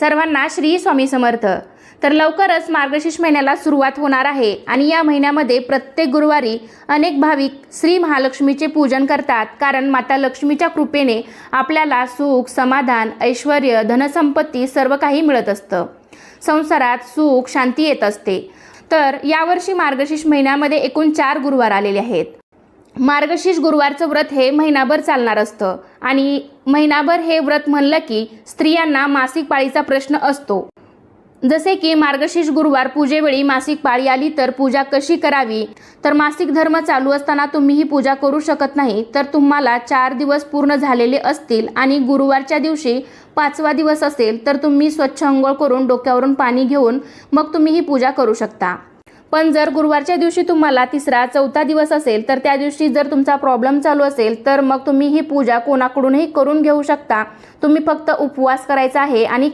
सर्वांना श्री स्वामी समर्थ। तर लवकरच मार्गशीर्ष महिन्याला सुरुवात होणार आहे आणि या महिन्यामध्ये प्रत्येक गुरुवारी अनेक भाविक श्री महालक्ष्मीचे पूजन करतात, कारण माता लक्ष्मीच्या कृपेने आपल्याला सुख, समाधान, ऐश्वर्य, धनसंपत्ती सर्व काही मिळत असतं। संसारात सुख, शांती येत असते। तर यावर्षी मार्गशीर्ष महिन्यामध्ये एकूण 4 गुरुवार आलेले आहेत। मार्गशीर्ष गुरुवारचं व्रत हे महिनाभर चालणार असतं आणि महिनाभर हे व्रत म्हणलं की स्त्रियांना मासिक पाळीचा प्रश्न असतो। जसे की मार्गशीर्ष गुरुवार पूजेवेळी मासिक पाळी आली तर पूजा कशी करावी, तर मासिक धर्म चालू असताना तुम्ही ही पूजा करू शकत नाही, तर तुम्हाला 4 दिवस पूर्ण झालेले असतील आणि गुरुवारच्या दिवशी 5वा दिवस असेल तर तुम्ही स्वच्छ अंघोळ करून डोक्यावरून पाणी घेऊन मग तुम्ही ही पूजा करू शकता। पण जर गुरुवारच्या दिवशी तुम्हाला 3रा 4था दिवस असेल तर त्या दिवशी जर तुमचा प्रॉब्लेम चालू असेल तर मग तुम्ही ही पूजा कोणाकडूनही करून घेऊ शकता। तुम्ही फक्त उपवास करायचा आहे आणि